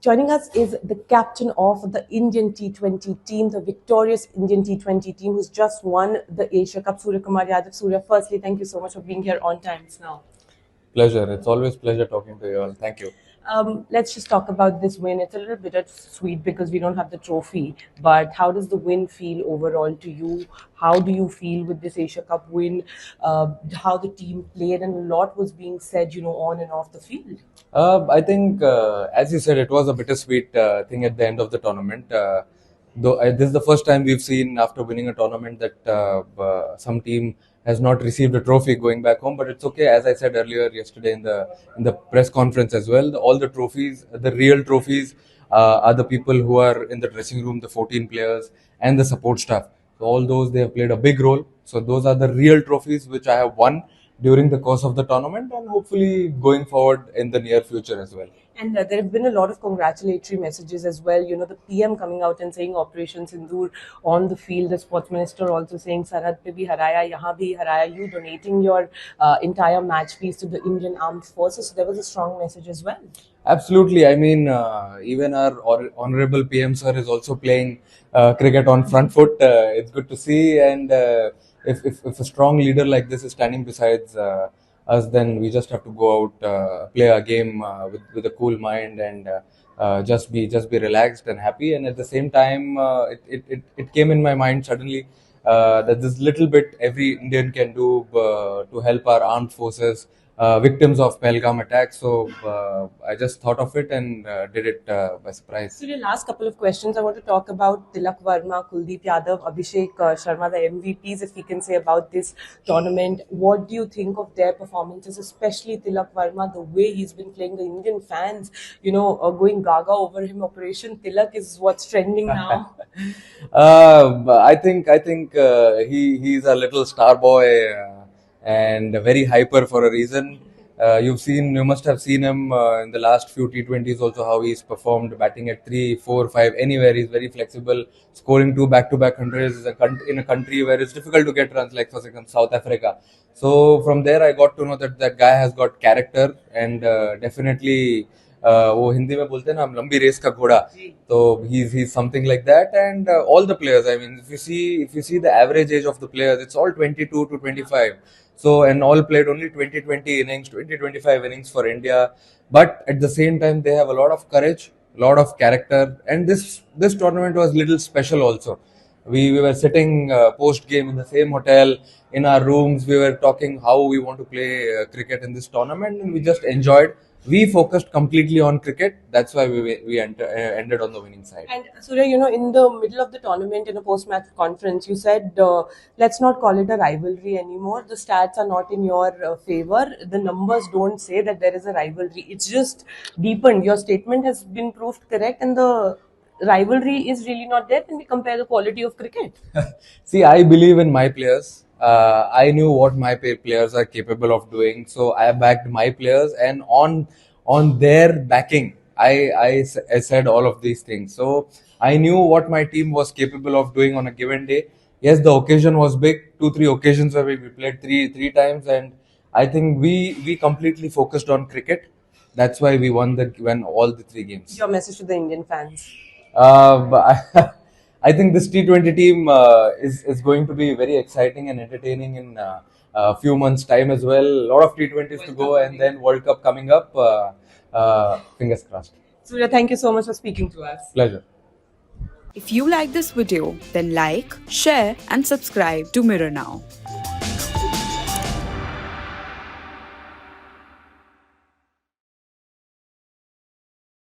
Joining us is the captain of the Indian T20 team, the victorious Indian T20 team who's just won the Asia Cup, Surya Kumar Yadav. Surya, firstly, thank you so much for being here on Times Now. Pleasure. It's always pleasure talking to you all. Thank you. Let's just talk about this win. It's a little bittersweet because we don't have the trophy, but how does the win feel overall to you? How do you feel with this Asia Cup win? How the team played, and a lot was being said, on and off the field. I think, as you said, it was a bittersweet thing at the end of the tournament. Though this is the first time we've seen after winning a tournament that some team has not received a trophy going back home. But it's okay. As I said earlier yesterday in the press conference as well, all the trophies, the real trophies, are the people who are in the dressing room, the 14 players and the support staff. So all those, they have played a big role. So those are the real trophies which I have won during the course of the tournament and hopefully going forward in the near future as well. And there have been a lot of congratulatory messages as well. The PM coming out and saying Operation Sindoor on the field. The sports minister also saying Sarhad pe bhi haraya, yahan bhi haraya. You donating your entire match fees to the Indian Armed Forces. So there was a strong message as well. Absolutely. I mean, even our honorable PM sir is also playing cricket on front foot. It's good to see. And if a strong leader like this is standing besides us, then we just have to go out, play a game with a cool mind and just be relaxed and happy. And at the same time, it came in my mind suddenly that this little bit every Indian can do to help our armed forces. Victims of Pahalgam attack. So I just thought of it and did it by surprise. So, the last couple of questions I want to talk about Tilak Verma, Kuldeep Yadav, Abhishek Sharma, the MVPs, if we can say about this tournament. What do you think of their performances, especially Tilak Verma, the way he's been playing? The Indian fans, going gaga over him. Operation Tilak is what's trending now. I think he's a little star boy. And very hyper for a reason. You must have seen him in the last few T20s also, how he's performed batting at 3, 4, 5, anywhere. He's very flexible, scoring 2 back-to-back hundreds in a country where it's difficult to get runs, like for example South Africa. So from there I got to know that guy has got character and definitely वो हिंदी में बोलते हैं ना हम लंबी race का घोड़ा तो he's something like that. And all the players, I mean, if you see the average age of the players, it's all 22 to 25. So, and all played only 20 innings, 25 innings for India. But at the same time, they have a lot of courage, a lot of character. And this tournament was little special also. We were sitting post game in the same hotel in our rooms. We were talking how we want to play cricket in this tournament, and we just enjoyed. We focused completely on cricket. That's why we ended on the winning side. And Surya, in the middle of the tournament, in a post-match conference, you said, let's not call it a rivalry anymore. The stats are not in your favor. The numbers don't say that there is a rivalry. It's just deepened. Your statement has been proved correct, and the rivalry is really not there when we compare the quality of cricket. See, I believe in my players. I knew what my players are capable of doing, so I backed my players, and on their backing, I said all of these things. So I knew what my team was capable of doing on a given day. Yes, the occasion was big, 2-3 occasions where we played three times, and I think we completely focused on cricket. That's why we won all the 3 games. Your message to the Indian fans? I think this T20 team is going to be very exciting and entertaining in a few months' time as well. A lot of T20s to go, and then World Cup coming up. Fingers crossed. Surya, thank you so much for speaking to us. Pleasure. If you like this video, then like, share and subscribe to Mirror Now.